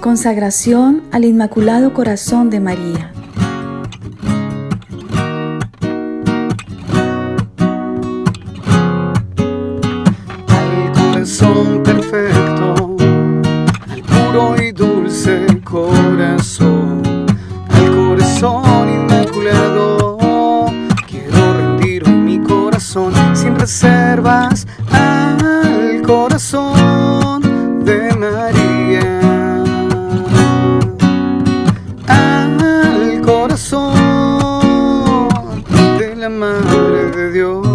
Consagración al Inmaculado Corazón de María. Al corazón perfecto, al puro y dulce corazón, al corazón inmaculado, quiero rendir hoy mi corazón sin reservas al corazón de María. Al corazón de la Madre de Dios.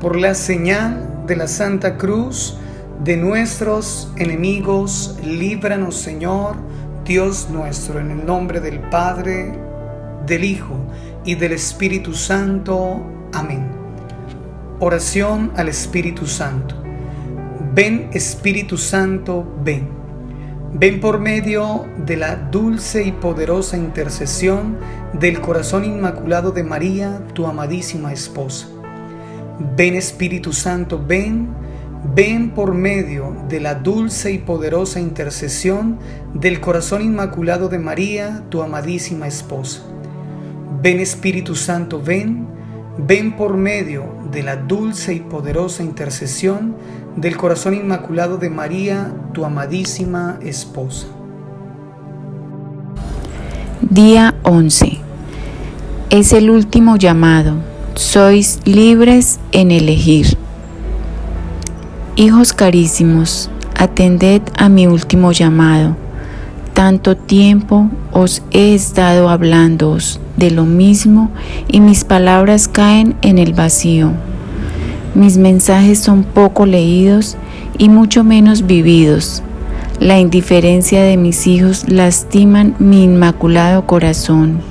Por la señal de la Santa Cruz de nuestros enemigos, líbranos, Señor, Dios nuestro, en el nombre del Padre, del Hijo y del Espíritu Santo. Amén. Oración al Espíritu Santo. Ven, Espíritu Santo, ven. Ven por medio de la dulce y poderosa intercesión del corazón inmaculado de María, tu amadísima esposa. Ven, Espíritu Santo, ven, ven por medio de la dulce y poderosa intercesión del corazón inmaculado de María, tu amadísima esposa. Ven, Espíritu Santo, ven, ven por medio de la dulce y poderosa intercesión del corazón inmaculado de María, tu amadísima esposa. Día 11. Es el último llamado. Sois libres en elegir. Hijos carísimos, atended a mi último llamado. Tanto tiempo os he estado hablándoos de lo mismo y mis palabras caen en el vacío. Mis mensajes son poco leídos y mucho menos vividos. La indiferencia de mis hijos lastiman mi inmaculado corazón.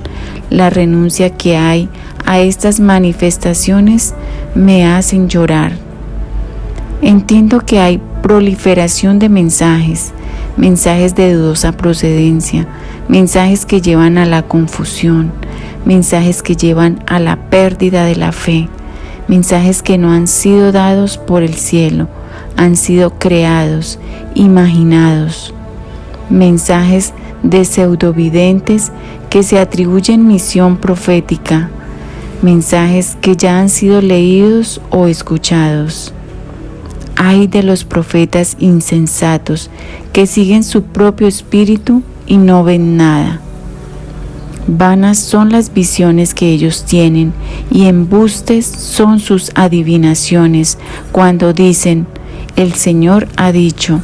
La renuncia que hay a estas manifestaciones me hacen llorar. Entiendo que hay proliferación de mensajes de dudosa procedencia, mensajes que llevan a la confusión, mensajes que llevan a la pérdida de la fe, mensajes que no han sido dados por el cielo, han sido creados, imaginados, mensajes de pseudovidentes que se atribuyen misión profética, mensajes que ya han sido leídos o escuchados. Ay de los profetas insensatos que siguen su propio espíritu y no ven nada. Vanas son las visiones que ellos tienen y embustes son sus adivinaciones cuando dicen, el Señor ha dicho,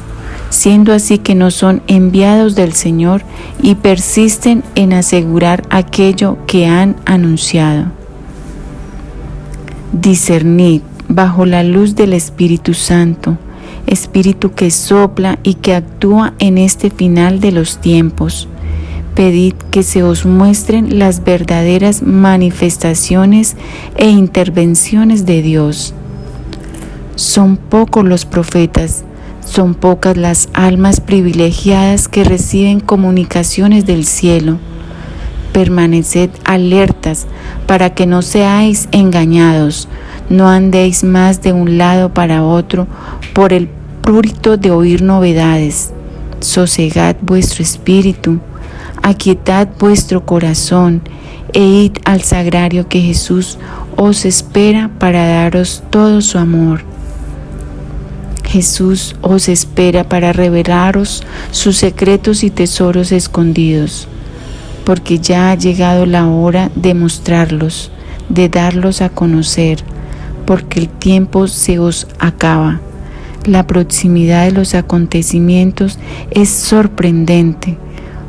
siendo así que no son enviados del Señor y persisten en asegurar aquello que han anunciado. Discernid bajo la luz del Espíritu Santo, Espíritu que sopla y que actúa en este final de los tiempos. Pedid que se os muestren las verdaderas manifestaciones e intervenciones de Dios. Son pocos los profetas, son pocas las almas privilegiadas que reciben comunicaciones del cielo. Permaneced alertas para que no seáis engañados, no andéis más de un lado para otro por el prurito de oír novedades. Sosegad vuestro espíritu, aquietad vuestro corazón e id al sagrario que Jesús os espera para daros todo su amor. Jesús os espera para revelaros sus secretos y tesoros escondidos, porque ya ha llegado la hora de mostrarlos, de darlos a conocer, porque el tiempo se os acaba. La proximidad de los acontecimientos es sorprendente.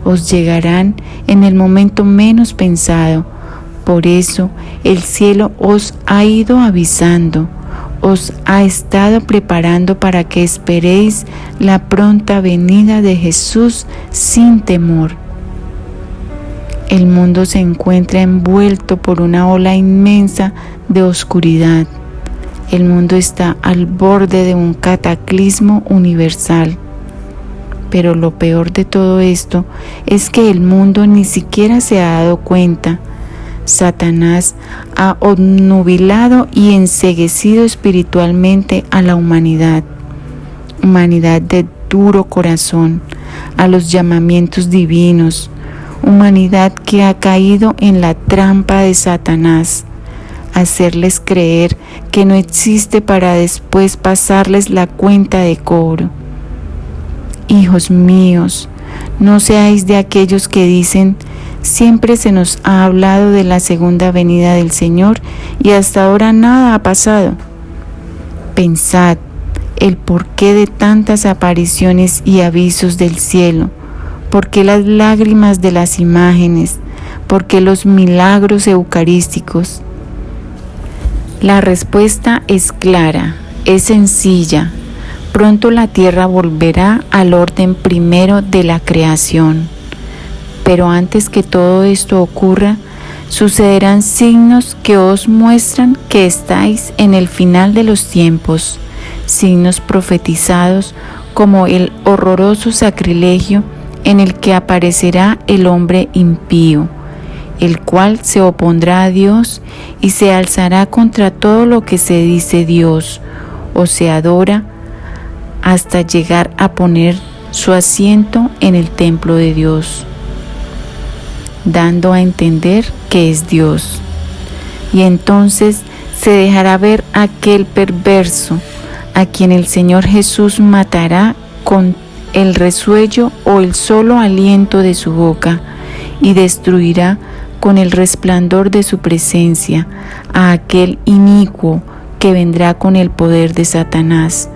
Os llegarán en el momento menos pensado. Por eso el cielo os ha ido avisando, os ha estado preparando para que esperéis la pronta venida de Jesús sin temor. El mundo se encuentra envuelto por una ola inmensa de oscuridad. El mundo está al borde de un cataclismo universal. Pero lo peor de todo esto es que el mundo ni siquiera se ha dado cuenta. Satanás ha obnubilado y enceguecido espiritualmente a la humanidad de duro corazón, a los llamamientos divinos, humanidad que ha caído en la trampa de Satanás, hacerles creer que no existe para después pasarles la cuenta de cobro. Hijos míos, no seáis de aquellos que dicen: siempre se nos ha hablado de la segunda venida del Señor y hasta ahora nada ha pasado. Pensad el porqué de tantas apariciones y avisos del cielo, por qué las lágrimas de las imágenes, por qué los milagros eucarísticos. La respuesta es clara, es sencilla. Pronto la tierra volverá al orden primero de la creación. Pero antes que todo esto ocurra, sucederán signos que os muestran que estáis en el final de los tiempos, signos profetizados como el horroroso sacrilegio en el que aparecerá el hombre impío, el cual se opondrá a Dios y se alzará contra todo lo que se dice Dios o se adora, hasta llegar a poner su asiento en el templo de Dios, dando a entender que es Dios. Y entonces se dejará ver aquel perverso, a quien el Señor Jesús matará con el resuello o el solo aliento de su boca, y destruirá con el resplandor de su presencia a aquel inicuo que vendrá con el poder de Satanás,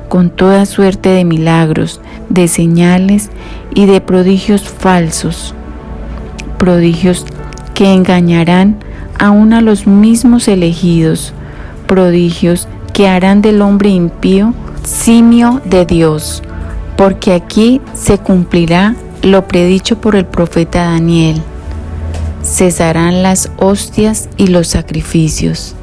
con toda suerte de milagros, de señales y de prodigios falsos, prodigios que engañarán aún a los mismos elegidos, prodigios que harán del hombre impío simio de Dios, porque aquí se cumplirá lo predicho por el profeta Daniel. Cesarán las hostias y los sacrificios.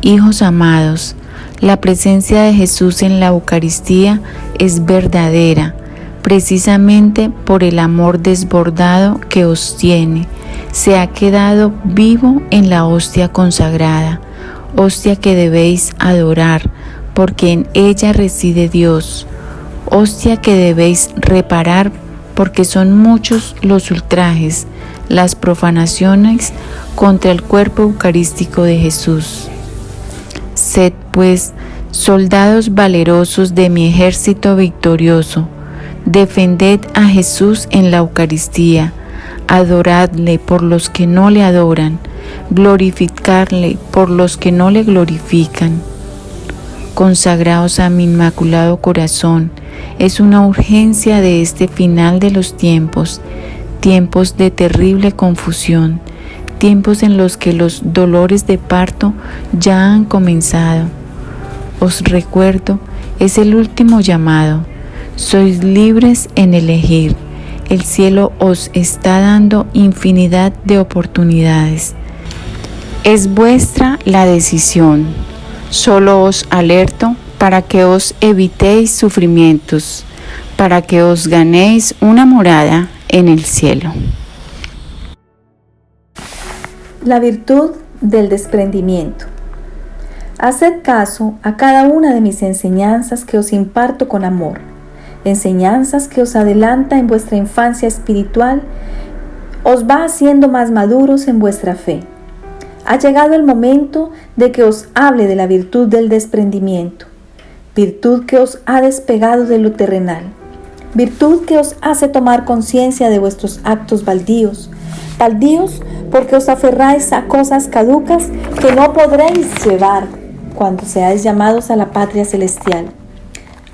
Hijos amados, la presencia de Jesús en la Eucaristía es verdadera, precisamente por el amor desbordado que os tiene. Se ha quedado vivo en la hostia consagrada, hostia que debéis adorar, porque en ella reside Dios, hostia que debéis reparar, porque son muchos los ultrajes, las profanaciones contra el cuerpo eucarístico de Jesús. Sed, pues, soldados valerosos de mi ejército victorioso, defended a Jesús en la Eucaristía, adoradle por los que no le adoran, glorificarle por los que no le glorifican. Consagraos a mi inmaculado corazón, es una urgencia de este final de los tiempos, tiempos de terrible confusión, tiempos en los que los dolores de parto ya han comenzado. Os recuerdo, es el último llamado. Sois libres en elegir. El cielo os está dando infinidad de oportunidades. Es vuestra la decisión. Solo os alerto para que os evitéis sufrimientos, para que os ganéis una morada en el cielo. La virtud del desprendimiento. Haced caso a cada una de mis enseñanzas que os imparto con amor, enseñanzas que os adelanta en vuestra infancia espiritual, os va haciendo más maduros en vuestra fe. Ha llegado el momento de que os hable de la virtud del desprendimiento, virtud que os ha despegado de lo terrenal, virtud que os hace tomar conciencia de vuestros actos baldíos porque os aferráis a cosas caducas que no podréis llevar cuando seáis llamados a la patria celestial.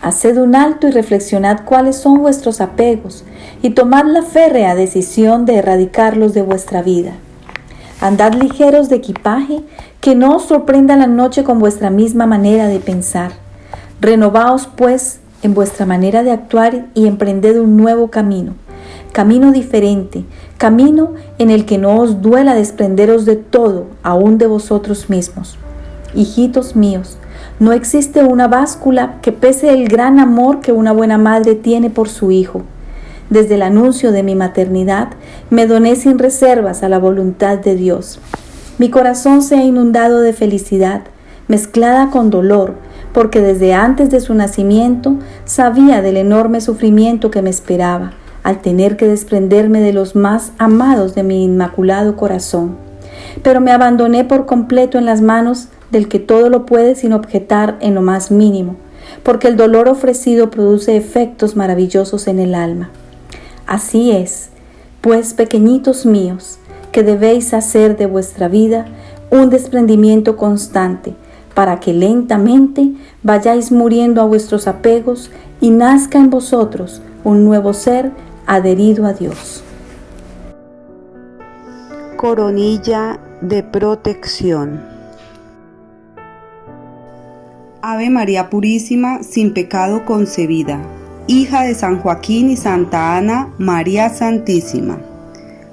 Haced un alto y reflexionad cuáles son vuestros apegos y tomad la férrea decisión de erradicarlos de vuestra vida. Andad ligeros de equipaje, que no os sorprenda la noche con vuestra misma manera de pensar. Renovaos, pues, en vuestra manera de actuar y emprended un nuevo camino diferente, camino en el que no os duela desprenderos de todo, aún de vosotros mismos. Hijitos míos, No existe una báscula que pese el gran amor que una buena madre tiene por su hijo. Desde el anuncio de mi maternidad, me doné sin reservas a la voluntad de Dios. Mi corazón se ha inundado de felicidad, mezclada con dolor, porque desde antes de su nacimiento sabía del enorme sufrimiento que me esperaba, al tener que desprenderme de los más amados de mi inmaculado corazón. Pero me abandoné por completo en las manos del que todo lo puede sin objetar en lo más mínimo, porque el dolor ofrecido produce efectos maravillosos en el alma. Así es, pues, pequeñitos míos, que debéis hacer de vuestra vida un desprendimiento constante, para que lentamente vayáis muriendo a vuestros apegos y nazca en vosotros un nuevo ser adherido a Dios. Coronilla de protección. Ave María Purísima, sin pecado concebida, hija de San Joaquín y Santa Ana, María Santísima.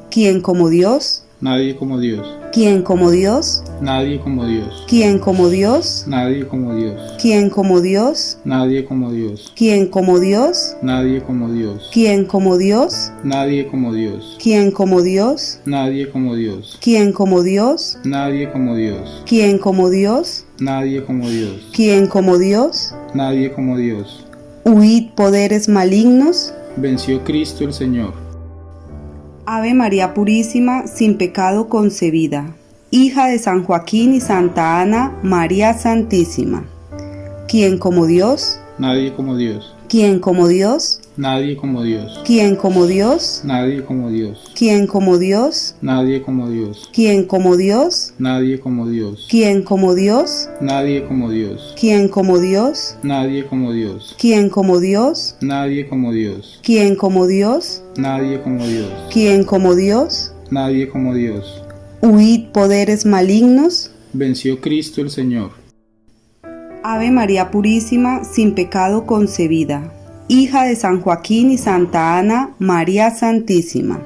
¿Quién como Dios? Nadie como Dios. ¿Quién como Dios? Nadie como Dios. ¿Quién como Dios? Nadie como Dios. ¿Quién como Dios? Nadie como Dios. ¿Quién como Dios? Nadie como Dios. ¿Quién como Dios? Nadie como Dios. ¿Quién como Dios? Nadie como Dios. ¿Quién como Dios? Nadie como Dios. ¿Quién como Dios? Nadie como Dios. ¿Quién como Dios? Nadie como Dios. Huid poderes malignos. Venció Cristo el Señor. Ave María Purísima, sin pecado concebida, hija de San Joaquín y Santa Ana, María Santísima. ¿Quién como Dios? Nadie como Dios. ¿Quién como Dios? Nadie como Dios. ¿Quién como Dios? Nadie como Dios. ¿Quién como Dios? Nadie como Dios. ¿Quién como Dios? Nadie como Dios. ¿Quién como Dios? Nadie como Dios. ¿Quién como Dios? Nadie como Dios. ¿Quién como Dios? Nadie como Dios. ¿Quién como Dios? Nadie como Dios. ¿Quién como Dios? Nadie como Dios. Huid poderes malignos. Venció Cristo el Señor. Ave María Purísima, sin pecado concebida, hija de San Joaquín y Santa Ana, María Santísima.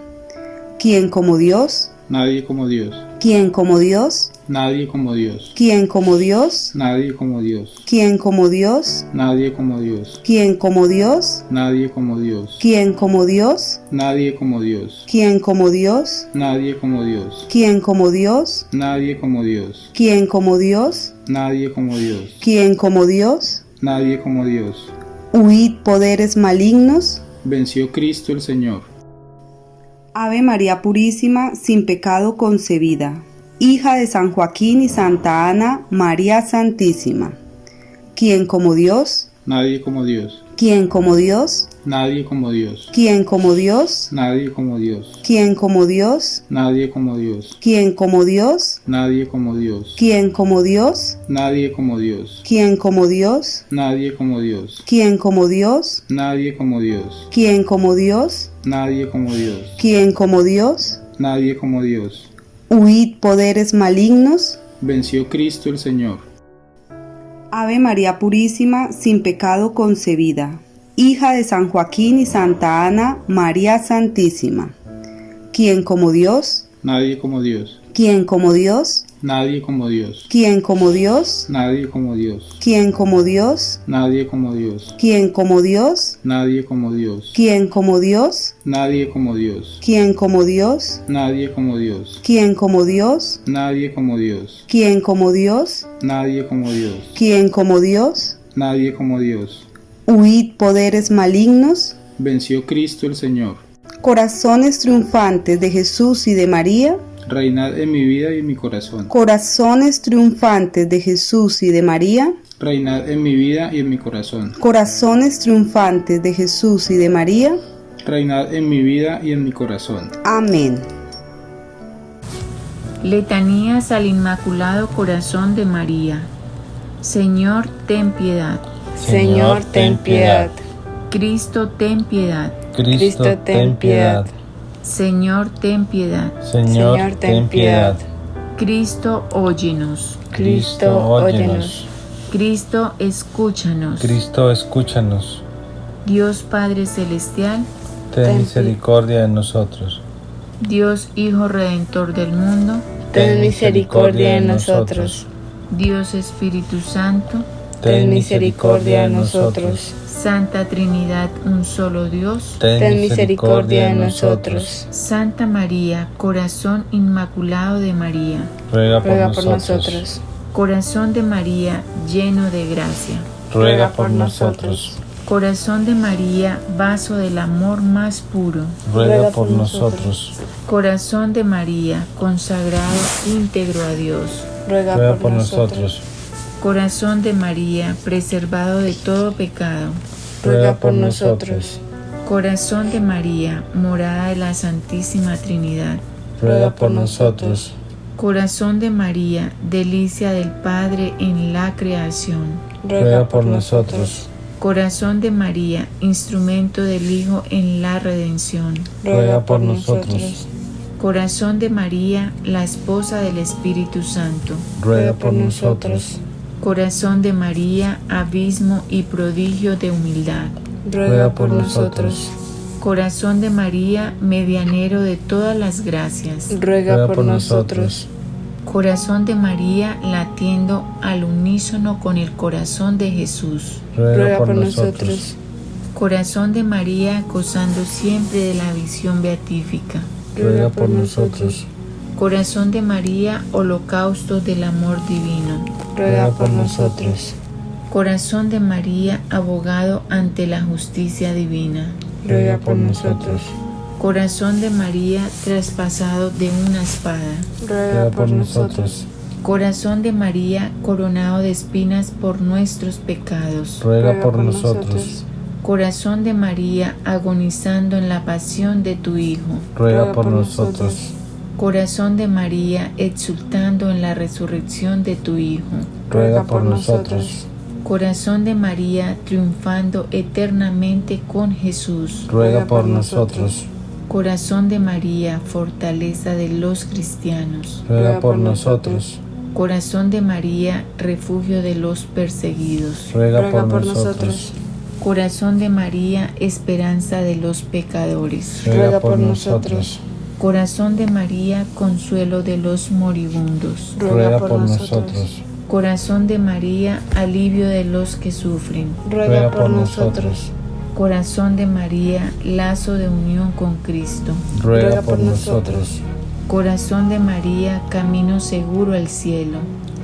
¿Quién como Dios? Nadie como Dios. ¿Quién como Dios? Nadie como Dios. ¿Quién como Dios? Nadie como Dios. ¿Quién como Dios? Nadie como Dios. ¿Quién como Dios? Nadie como Dios. ¿Quién como Dios? Nadie como Dios. ¿Quién como Dios? Nadie como Dios. ¿Quién como Dios? Nadie como Dios. ¿Quién como Dios? Nadie como Dios. ¿Quién como Dios? Nadie como Dios. Huid poderes malignos. Venció Cristo el Señor. Ave María Purísima, sin pecado concebida, hija de San Joaquín y Santa Ana, María Santísima. ¿Quién como Dios? Nadie como Dios. ¿Quién como Dios? Nadie como Dios. ¿Quién como Dios? Nadie como Dios. ¿Quién como Dios? Nadie como Dios. ¿Quién como Dios? Nadie como Dios. ¿Quién como Dios? Nadie como Dios. ¿Quién como Dios? Nadie como Dios. ¿Quién como Dios? Nadie como Dios. ¿Quién como Dios? Nadie como Dios. ¿Quién como Dios? Nadie como Dios. Huid poderes malignos. Venció Cristo el Señor. Ave María Purísima, sin pecado concebida, hija de San Joaquín y Santa Ana, María Santísima. ¿Quién como Dios? Nadie como Dios. ¿Quién como Dios? Nadie como Dios. ¿Quién como Dios? Nadie como Dios. ¿Quién como Dios? Nadie como Dios. ¿Quién como Dios? Nadie como Dios. ¿Quién como Dios? Nadie como Dios. ¿Quién como Dios? Nadie como Dios. ¿Quién como Dios? Nadie como Dios. ¿Quién como Dios? Nadie como Dios. ¿Quién como Dios? Nadie como Dios. Huid poderes malignos. Venció Cristo el Señor. Corazones triunfantes de Jesús y de María. Reinad en mi vida y en mi corazón. Corazones triunfantes de Jesús y de María. Reinad en mi vida y en mi corazón. Corazones triunfantes de Jesús y de María. Reinad en mi vida y en mi corazón. Amén. Letanías al Inmaculado Corazón de María. Señor, ten piedad. Señor, ten piedad. Cristo, ten piedad. Cristo, ten piedad. Señor, ten piedad. Señor, ten piedad. Cristo, óyenos. Cristo, óyenos. Cristo, escúchanos. Cristo, escúchanos. Dios Padre Celestial, Ten misericordia de nosotros. Dios Hijo Redentor del mundo, Ten misericordia de nosotros. Dios Espíritu Santo, ten misericordia de nosotros. Santa Trinidad, un solo Dios, Ten misericordia de nosotros. Santa María, corazón inmaculado de María, Ruega por nosotros. corazón de María lleno de gracia, Ruega por nosotros. corazón de María, vaso del amor más puro, Ruega por nosotros. corazón de María, consagrado íntegro a Dios, Ruega por nosotros. corazón de María, preservado de todo pecado, Ruega por nosotros. corazón de María, morada de la Santísima Trinidad, Ruega por nosotros. corazón de María, delicia del Padre en la creación, Ruega por nosotros. corazón de María, instrumento del Hijo en la redención, Ruega por nosotros. corazón de María, la esposa del Espíritu Santo, Ruega por nosotros. corazón de María, abismo y prodigio de humildad, Ruega por nosotros. corazón de María, medianero de todas las gracias, Ruega por nosotros. corazón de María, latiendo al unísono con el corazón de Jesús, Ruega por nosotros. corazón de María, gozando siempre de la visión beatífica, Ruega por nosotros. corazón de María, holocausto del amor divino, Ruega por nosotros. corazón de María, abogado ante la justicia divina, Ruega por nosotros. corazón de María, traspasado de una espada, Ruega por nosotros. corazón de María, coronado de espinas por nuestros pecados, Ruega por nosotros. corazón de María, agonizando en la pasión de tu Hijo, Ruega por nosotros. corazón de María, exultando en la resurrección de tu Hijo, Ruega por nosotros. corazón de María, triunfando eternamente con Jesús, Ruega por nosotros. corazón de María, fortaleza de los cristianos, Ruega por nosotros. corazón de María, refugio de los perseguidos, Ruega por nosotros. corazón de María, esperanza de los pecadores, Ruega por nosotros. corazón de María, consuelo de los moribundos, Ruega por nosotros. corazón de María, alivio de los que sufren, Ruega por nosotros. corazón de María, lazo de unión con Cristo, Ruega por nosotros. corazón de María, camino seguro al cielo,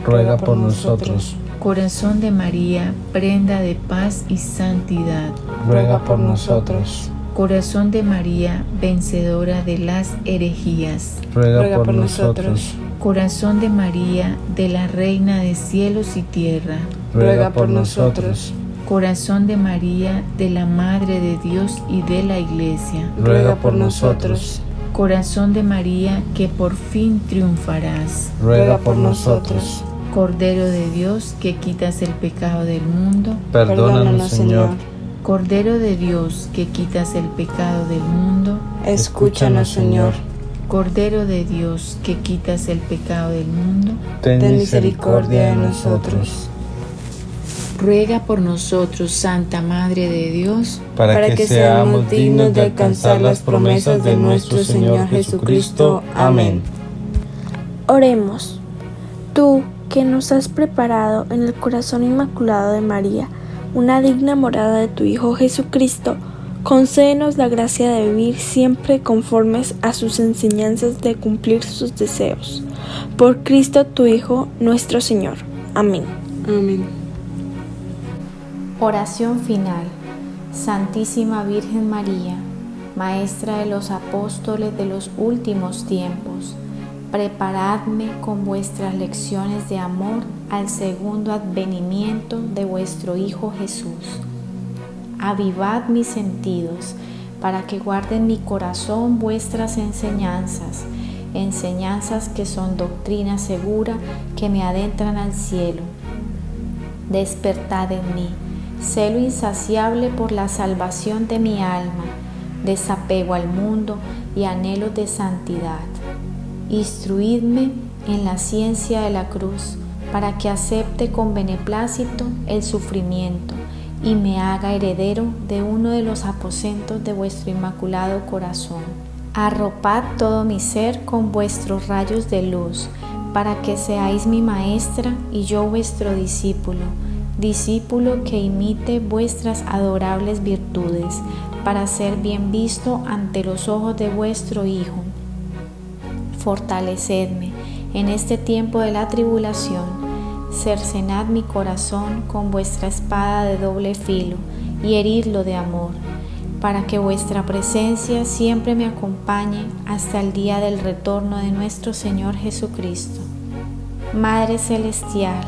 Ruega por nosotros. corazón de María, prenda de paz y santidad, Ruega por nosotros. corazón de María, vencedora de las herejías, Ruega por nosotros. corazón de María, de la Reina de cielos y tierra, Ruega por nosotros. corazón de María, de la Madre de Dios y de la Iglesia, Ruega por nosotros. corazón de María, que por fin triunfarás, Ruega por nosotros. Cordero de Dios, que quitas el pecado del mundo, Perdónanos, Señor. Cordero de Dios, que quitas el pecado del mundo, Escúchanos, Señor. Cordero de Dios, que quitas el pecado del mundo, Ten misericordia de nosotros. ruega por nosotros, Santa Madre de Dios, Para que seamos dignos de alcanzar las promesas de nuestro Señor Jesucristo. Amén. Oremos. Tú, que nos has preparado en el corazón inmaculado de María una digna morada de tu Hijo Jesucristo, concédenos la gracia de vivir siempre conformes a sus enseñanzas, de cumplir sus deseos. Por Cristo tu Hijo, nuestro Señor. Amén. Amén. Oración final. Santísima Virgen María, Maestra de los apóstoles de los últimos tiempos, preparadme con vuestras lecciones de amor al segundo advenimiento de vuestro Hijo Jesús. Avivad mis sentidos para que guarde en mi corazón vuestras enseñanzas, enseñanzas que son doctrina segura que me adentran al cielo. Despertad en mí celo insaciable por la salvación de mi alma, desapego al mundo y anhelo de santidad. Instruidme en la ciencia de la cruz, para que acepte con beneplácito el sufrimiento y me haga heredero de uno de los aposentos de vuestro inmaculado corazón. Arropad todo mi ser con vuestros rayos de luz, para que seáis mi maestra y yo vuestro discípulo, discípulo que imite vuestras adorables virtudes, para ser bien visto ante los ojos de vuestro Hijo. Fortalecedme en este tiempo de la tribulación, cercenad mi corazón con vuestra espada de doble filo y heridlo de amor, para que vuestra presencia siempre me acompañe hasta el día del retorno de nuestro Señor Jesucristo. Madre Celestial,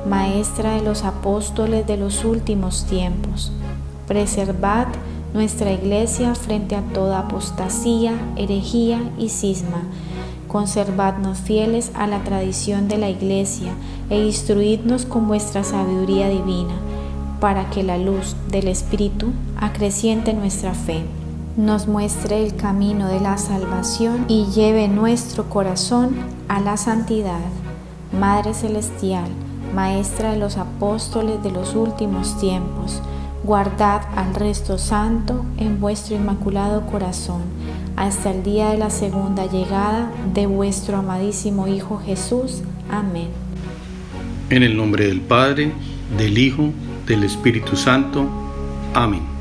Maestra de los apóstoles de los últimos tiempos, preservad nuestra Iglesia frente a toda apostasía, herejía y cisma. Conservadnos fieles a la tradición de la Iglesia e instruidnos con vuestra sabiduría divina, para que la luz del Espíritu acreciente nuestra fe, nos muestre el camino de la salvación y lleve nuestro corazón a la santidad. Madre Celestial, Maestra de los apóstoles de los últimos tiempos, guardad al resto santo en vuestro inmaculado corazón, hasta el día de la segunda llegada de vuestro amadísimo Hijo Jesús. Amén. En el nombre del Padre, del Hijo, del Espíritu Santo. Amén.